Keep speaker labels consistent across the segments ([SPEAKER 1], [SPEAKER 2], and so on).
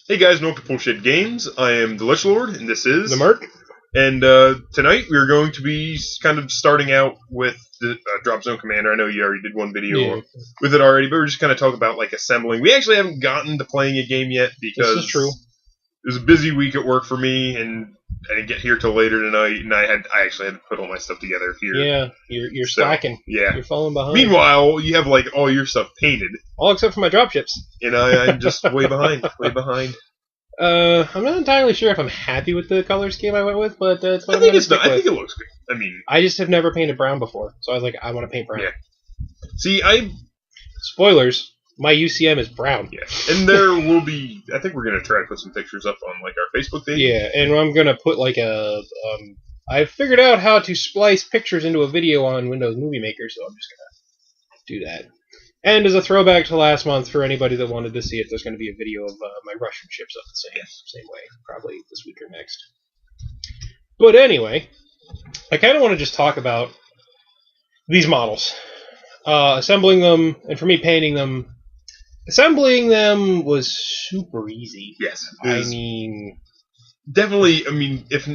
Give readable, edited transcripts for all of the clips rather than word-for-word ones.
[SPEAKER 1] Hey guys, welcome to Bullshit Games. I am the Lich Lord, and this is...
[SPEAKER 2] The Merc.
[SPEAKER 1] And tonight we're going to be kind of starting out with the Dropzone Commander. I know you already did one video with it already, but we're just kind of talking about like assembling. We actually haven't gotten to playing a game yet because
[SPEAKER 2] this is true.
[SPEAKER 1] It was a busy week at work for me, and I didn't get here till later tonight, and I actually had to put all my stuff together here.
[SPEAKER 2] Yeah, you're slacking.
[SPEAKER 1] Yeah.
[SPEAKER 2] You're falling behind.
[SPEAKER 1] Meanwhile, you have like all your stuff painted.
[SPEAKER 2] All except for my dropships.
[SPEAKER 1] And I'm just way behind. Way behind.
[SPEAKER 2] I'm not entirely sure if I'm happy with the color scheme I went with, but it's what
[SPEAKER 1] I think it looks good. I mean,
[SPEAKER 2] I just have never painted brown before, so I was like, I want to paint brown.
[SPEAKER 1] Yeah. See,
[SPEAKER 2] Spoilers. My UCM is brown.
[SPEAKER 1] Yeah, and there will be. I think we're gonna try to put some pictures up on like our Facebook page.
[SPEAKER 2] Yeah, and I'm gonna put like I figured out how to splice pictures into a video on Windows Movie Maker, so I'm just gonna do that. And as a throwback to last month, for anybody that wanted to see it, there's going to be a video of my Russian ships up the same way, probably this week or next. But anyway, I kind of want to just talk about these models. Assembling them, and for me, painting them. Assembling them was super easy.
[SPEAKER 1] Yes.
[SPEAKER 2] I mean...
[SPEAKER 1] Definitely, I mean, if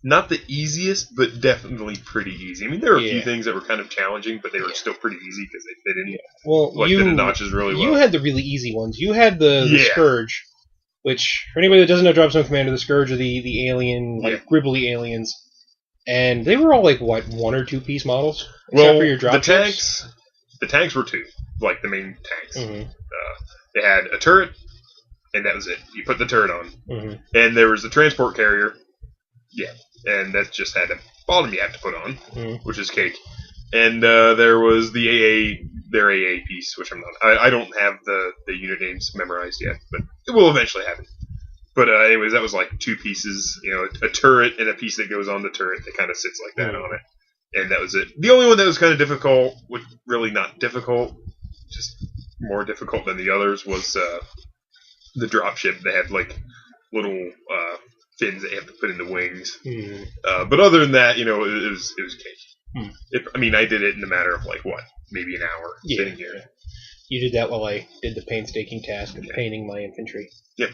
[SPEAKER 1] not the easiest, but definitely pretty easy. I mean, there are a few things that were kind of challenging, but they were still pretty easy because they fit in. Yeah.
[SPEAKER 2] Well,
[SPEAKER 1] fit in notches really well.
[SPEAKER 2] You had the really easy ones. You had the Scourge, which, for anybody that doesn't know Dropzone Commander, the Scourge are the alien, like, gribbly aliens. And they were all, like, what, 1 or 2 piece models? Except for your drop ships?
[SPEAKER 1] The tanks were 2, like the main tanks.
[SPEAKER 2] Mm-hmm.
[SPEAKER 1] They had a turret, and that was it. You put the turret on.
[SPEAKER 2] Mm-hmm.
[SPEAKER 1] And there was the transport carrier. Yeah. And that just had a bottom you have to put on, which is cake. And there was the their AA piece, which I'm not. I don't have the unit names memorized yet, but it will eventually happen. But anyways, that was like 2 pieces, you know, a turret and a piece that goes on the turret that kind of sits like that on it. And that was it. The only one that was kind of difficult, really not difficult, just more difficult than the others, was the dropship. They had like little fins that you have to put in the wings. But other than that, you know, it was cake. I mean, I did it in a matter of like maybe an hour sitting here.
[SPEAKER 2] You did that while I did the painstaking task of painting my infantry.
[SPEAKER 1] Yep.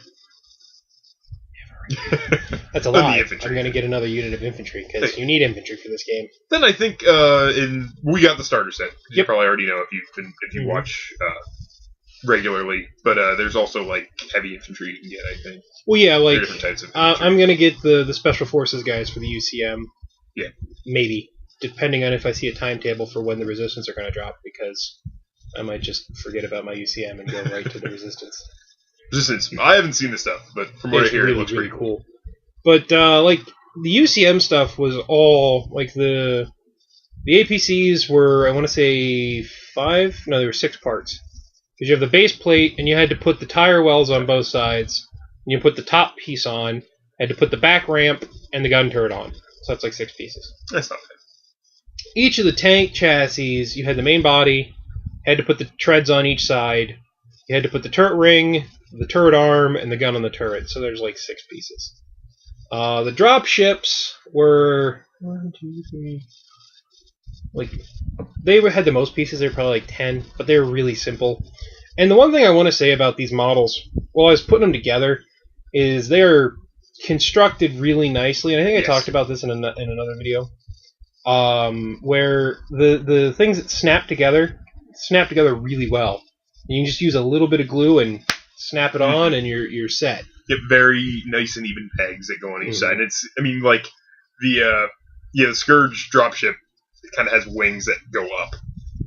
[SPEAKER 2] That's a lie. I'm going to get another unit of infantry because you need infantry for this game.
[SPEAKER 1] Then I think we got the starter set. You probably already know if you watch regularly, but there's also like heavy infantry you can get. I think. Well, yeah, like different types of
[SPEAKER 2] I'm going to get the special forces guys for the UCM.
[SPEAKER 1] Yeah,
[SPEAKER 2] maybe depending on if I see a timetable for when the resistance are going to drop, because I might just forget about my UCM and go right to the resistance.
[SPEAKER 1] I haven't seen the stuff, but from what I hear, it looks pretty cool.
[SPEAKER 2] But like the UCM stuff was all like the APCs were, I want to say 5. No, there were 6 parts. Because you have the base plate, and you had to put the tire wells on both sides. And you put the top piece on, had to put the back ramp and the gun turret on. So that's like 6 pieces.
[SPEAKER 1] That's not bad.
[SPEAKER 2] Each of the tank chassis, you had the main body, had to put the treads on each side. You had to put the turret ring, the turret arm, and the gun on the turret. So there's like 6 pieces. The drop ships were 1, 2, 3. Like they had the most pieces. They were probably like 10, but they were really simple. And the one thing I want to say about these models, while I was putting them together, is they are constructed really nicely. And I think I talked about this in another video, where the things that snap together really well. You can just use a little bit of glue and snap it on, and you're set.
[SPEAKER 1] Get very nice and even pegs that go on each side. And I mean, like the Scourge dropship, it kind of has wings that go up,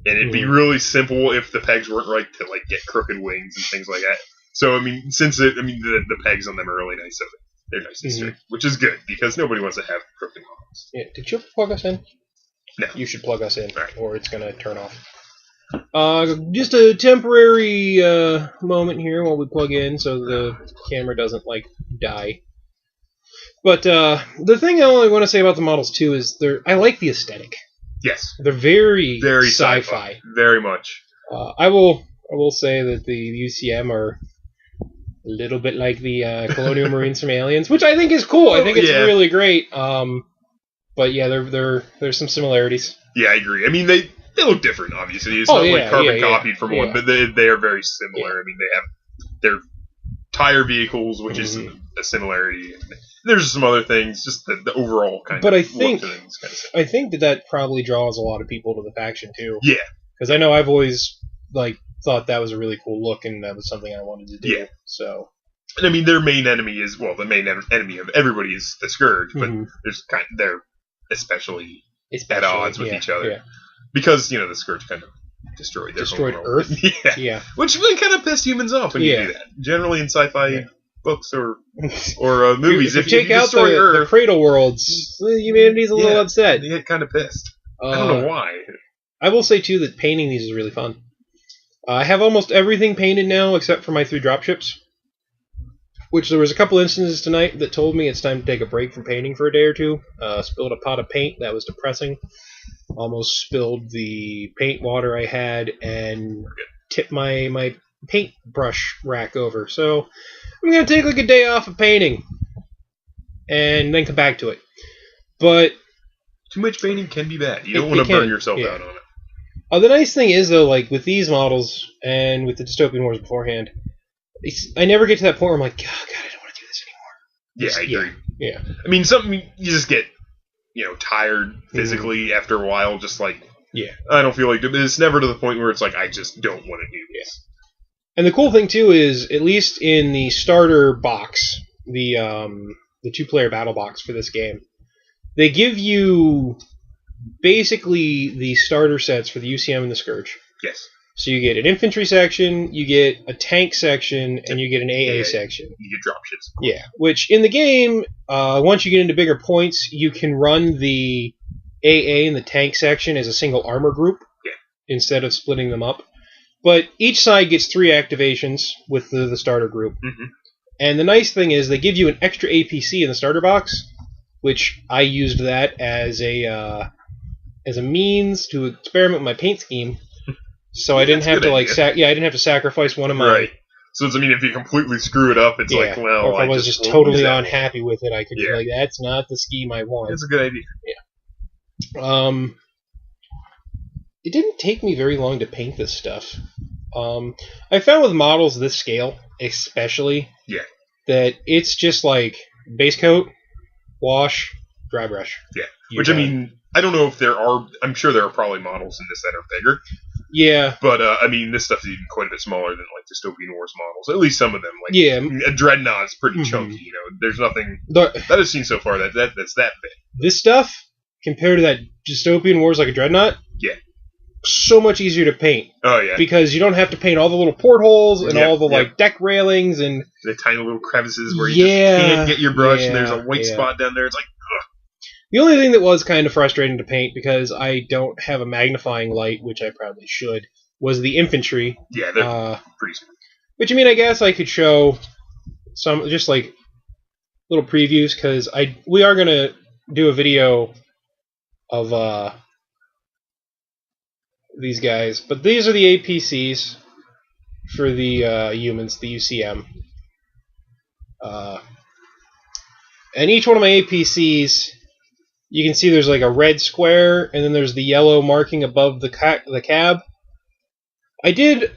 [SPEAKER 1] and it'd be really simple if the pegs weren't right to like get crooked wings and things like that. So I mean, the pegs on them are really nice, so they're nice and straight, which is good because nobody wants to have crooked models.
[SPEAKER 2] Yeah. Did you plug us in?
[SPEAKER 1] No.
[SPEAKER 2] You should plug us in, or it's gonna turn off. Just a temporary moment here while we plug in, so the camera doesn't like die. But the thing I only want to say about the models too is I like the aesthetic.
[SPEAKER 1] Yes,
[SPEAKER 2] they're very
[SPEAKER 1] sci-fi, very much.
[SPEAKER 2] I will say that the UCM are a little bit like the Colonial Marines from Aliens, which I think is cool. I think it's really great. But yeah, there's some similarities.
[SPEAKER 1] Yeah, I agree. I mean, they look different, obviously. It's not like carbon copied from one, but they are very similar. I mean, they're tire vehicles, which is a similarity. There's some other things, just the overall kind
[SPEAKER 2] but
[SPEAKER 1] of.
[SPEAKER 2] I think that probably draws a lot of people to the faction too.
[SPEAKER 1] Yeah,
[SPEAKER 2] because I know I've always thought that was a really cool look, and that was something I wanted to do.
[SPEAKER 1] Yeah.
[SPEAKER 2] So.
[SPEAKER 1] And I mean, their main enemy is the main enemy of everybody is the Scourge, but they're especially at odds with each other because the Scourge kind of destroyed
[SPEAKER 2] Earth.
[SPEAKER 1] yeah, which really kind of pissed humans off when you do that. Generally in sci-fi books or movies,
[SPEAKER 2] if you take out the Cradle Worlds, humanity's a little upset.
[SPEAKER 1] They get kind of pissed. I don't know why.
[SPEAKER 2] I will say too that painting these is really fun. I have almost everything painted now except for my 3 dropships. Which there was a couple instances tonight that told me it's time to take a break from painting for a day or two. Spilled a pot of paint. That was depressing. Almost spilled the paint water I had and tipped my paintbrush rack over. So I'm going to take a day off of painting and then come back to it. But
[SPEAKER 1] too much painting can be bad. You don't want to burn yourself out on it.
[SPEAKER 2] The nice thing is, though, with these models and with the Dystopian Wars beforehand, I never get to that point where I'm like, God, I don't want to do this anymore.
[SPEAKER 1] Yeah, I agree.
[SPEAKER 2] Yeah.
[SPEAKER 1] I mean, you just get, tired physically after a while. Just I don't feel like it's never to the point where it's like I just don't want to do this.
[SPEAKER 2] And the cool thing too is, at least in the starter box, the 2-player battle box for this game, they give you basically the starter sets for the UCM and the Scourge.
[SPEAKER 1] Yes.
[SPEAKER 2] So you get an infantry section, you get a tank section, and you get an AA section.
[SPEAKER 1] You get dropships.
[SPEAKER 2] Yeah, which in the game, once you get into bigger points, you can run the AA and the tank section as a single armor group instead of splitting them up. But each side gets 3 activations with the starter group. Mm-hmm. And the nice thing is they give you an extra APC in the starter box, which I used that as a means to experiment with my paint scheme. So I didn't have to I didn't have to sacrifice one of my.
[SPEAKER 1] Right. So if you completely screw it up, it's
[SPEAKER 2] or if I was just totally unhappy with it, I could be like, that's not the scheme I want.
[SPEAKER 1] That's a good idea.
[SPEAKER 2] Yeah. It didn't take me very long to paint this stuff. I found with models this scale, especially, that it's just like base coat, wash, dry brush.
[SPEAKER 1] Yeah. Which I mean, I don't know if there are. I'm sure there are probably models in this that are bigger.
[SPEAKER 2] Yeah.
[SPEAKER 1] But, this stuff is even quite a bit smaller than, Dystopian Wars models. At least some of them. A Dreadnought's pretty chunky, There's nothing that I've seen so far that's that big.
[SPEAKER 2] This stuff, compared to that Dystopian Wars like a Dreadnought, so much easier to paint.
[SPEAKER 1] Oh, yeah.
[SPEAKER 2] Because you don't have to paint all the little portholes and all the, deck railings and...
[SPEAKER 1] the tiny little crevices where you just can't get your brush and there's a white spot down there. It's like, ugh.
[SPEAKER 2] The only thing that was kind of frustrating to paint, because I don't have a magnifying light, which I probably should, was the infantry.
[SPEAKER 1] Yeah, they're pretty small.
[SPEAKER 2] Which, I guess I could show some, just little previews, because we are going to do a video of these guys. But these are the APCs for the humans, the UCM. And each one of my APCs... you can see there's a red square, and then there's the yellow marking above the cab.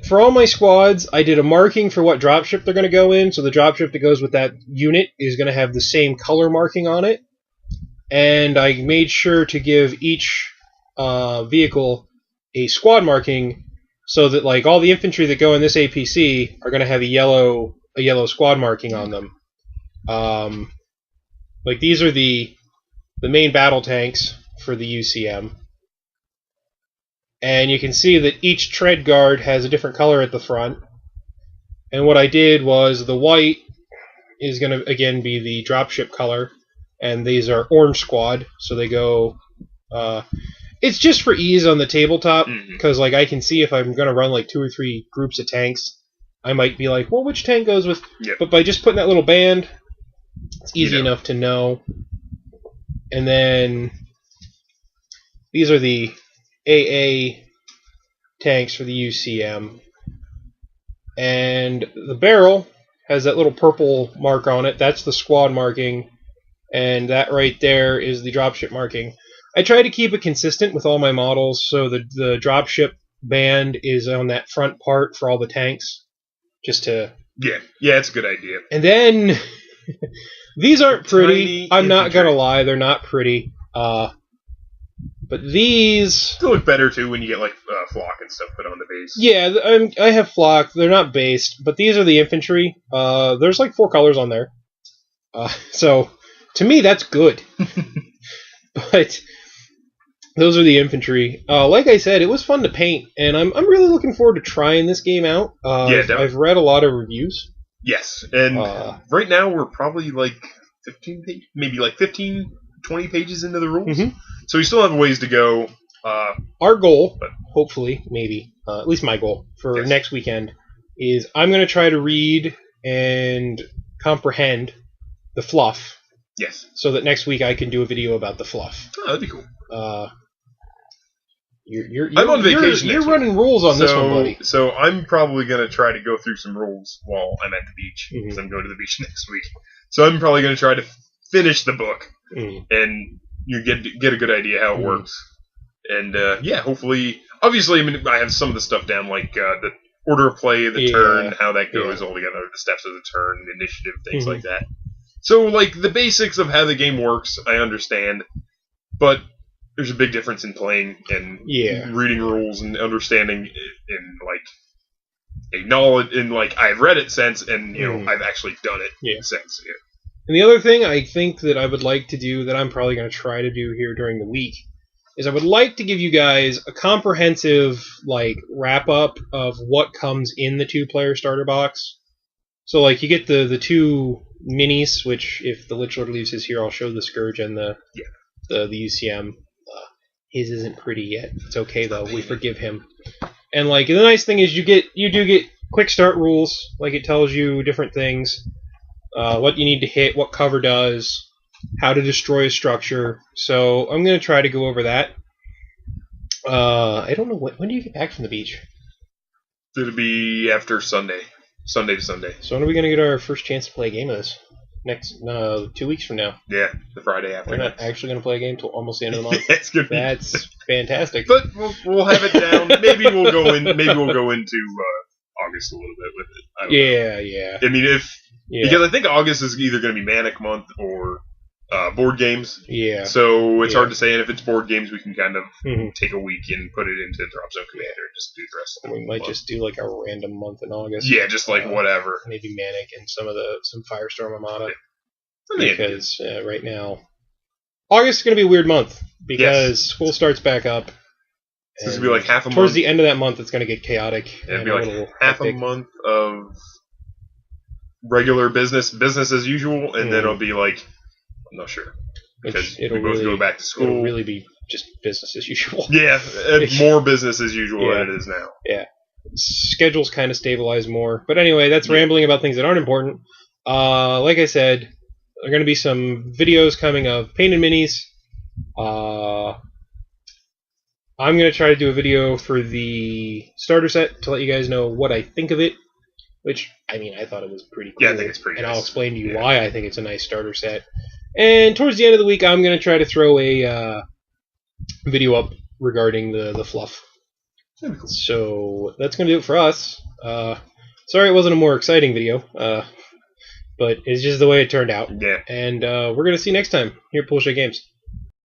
[SPEAKER 2] For all my squads, I did a marking for what dropship they're going to go in, so the dropship that goes with that unit is going to have the same color marking on it. And I made sure to give each vehicle a squad marking, so that all the infantry that go in this APC are going to have a yellow squad marking on them. These are the main battle tanks for the UCM. And you can see that each tread guard has a different color at the front. And what I did was the white is going to, again, be the dropship color. And these are orange squad, so they go... it's just for ease on the tabletop, because I can see if I'm going to run 2 or 3 groups of tanks, I might be like, well, which tank goes with...
[SPEAKER 1] Yep.
[SPEAKER 2] But by just putting that little band, it's easy enough to know. And then these are the AA tanks for the UCM. And the barrel has that little purple mark on it. That's the squad marking. And that right there is the dropship marking. I try to keep it consistent with all my models, so the dropship band is on that front part for all the tanks, just to
[SPEAKER 1] Yeah, it's a good idea.
[SPEAKER 2] And then these aren't pretty.
[SPEAKER 1] Tiny
[SPEAKER 2] I'm not
[SPEAKER 1] infantry.
[SPEAKER 2] gonna lie, they're not pretty. But these
[SPEAKER 1] They look better too when you get like flock and stuff put on the base.
[SPEAKER 2] Yeah, I have flock. They're not based, but these are the infantry. There's like 4 colors on there. So to me, that's good. But those are the infantry. Like I said, it was fun to paint, and I'm really looking forward to trying this game out. I've read a lot of reviews.
[SPEAKER 1] Yes, and right now we're probably like 15 pages, maybe like 15, 20 pages into the rules.
[SPEAKER 2] Mm-hmm.
[SPEAKER 1] So we still have a ways to go.
[SPEAKER 2] Our goal, hopefully, maybe, at least my goal for next weekend, is I'm going to try to read and comprehend the fluff.
[SPEAKER 1] Yes.
[SPEAKER 2] So that next week I can do a video about the fluff.
[SPEAKER 1] Oh, that'd be cool.
[SPEAKER 2] I'm
[SPEAKER 1] on vacation.
[SPEAKER 2] You're running rules on this one, buddy.
[SPEAKER 1] So I'm probably going to try to go through some rules while I'm at the beach, because I'm going to the beach next week. So I'm probably going to try to finish the book and you get a good idea how it works. And hopefully, obviously, I mean, I have some of the stuff down, like the order of play, the turn, how that goes all together, the steps of the turn, initiative, things like that. So, like, the basics of how the game works, I understand, but there's a big difference in playing and reading rules and understanding in, like, a knowledge, in, like, I've read it since, and, you know, I've actually done it since. Yeah.
[SPEAKER 2] And the other thing I think that I would like to do, that I'm probably going to try to do here during the week, is I would like to give you guys a comprehensive, like, wrap-up of what comes in the 2-player starter box. So, like, you get the 2 minis, which, if the Lich Lord leaves his here, I'll show the Scourge and the UCM. His isn't pretty yet. It's okay, though. We forgive him. And, like, the nice thing is you do get quick start rules. Like, it tells you different things. What you need to hit, what cover does, how to destroy a structure. So I'm going to try to go over that. I don't know, when do you get back from the beach?
[SPEAKER 1] It'll be after Sunday. Sunday to Sunday.
[SPEAKER 2] So when are we going to get our first chance to play a game of this? Next 2 weeks from now.
[SPEAKER 1] Yeah, the Friday after.
[SPEAKER 2] We're not actually going to play a game till almost the end of the month.
[SPEAKER 1] That's
[SPEAKER 2] fantastic.
[SPEAKER 1] But we'll have it down. Maybe we'll go into August a little bit with it. I don't know. I mean, because I think August is either going to be Manic Month or board games.
[SPEAKER 2] Yeah.
[SPEAKER 1] So it's hard to say, and if it's board games, we can kind of take a week and put it into Dropzone Commander and just do the rest of the
[SPEAKER 2] We might just do like a random month in August.
[SPEAKER 1] Yeah, just like whatever.
[SPEAKER 2] Maybe Manic and some Firestorm Armada. Because right now, August is going to be a weird month because school starts back up.
[SPEAKER 1] So it's going to be like half a month.
[SPEAKER 2] Towards the end of that month, it's going to get chaotic.
[SPEAKER 1] It'll be like half a month of regular business as usual, and then it'll be like, I'm not sure. Because we both go back to school.
[SPEAKER 2] It'll really be just business as usual.
[SPEAKER 1] Yeah, more business as usual than it is now.
[SPEAKER 2] Yeah. Schedules kind of stabilize more. But anyway, that's rambling about things that aren't important. Like I said, there are going to be some videos coming of painted minis. I'm going to try to do a video for the starter set to let you guys know what I think of it. Which, I mean, I thought it was pretty cool.
[SPEAKER 1] Yeah, I think it's pretty nice.
[SPEAKER 2] And I'll explain to you why I think it's a nice starter set. And towards the end of the week, I'm going to try to throw a video up regarding the fluff.
[SPEAKER 1] Cool.
[SPEAKER 2] So that's going to do it for us. Sorry it wasn't a more exciting video, but it's just the way it turned out.
[SPEAKER 1] Yeah.
[SPEAKER 2] And we're going to see you next time here at Bullshit Games.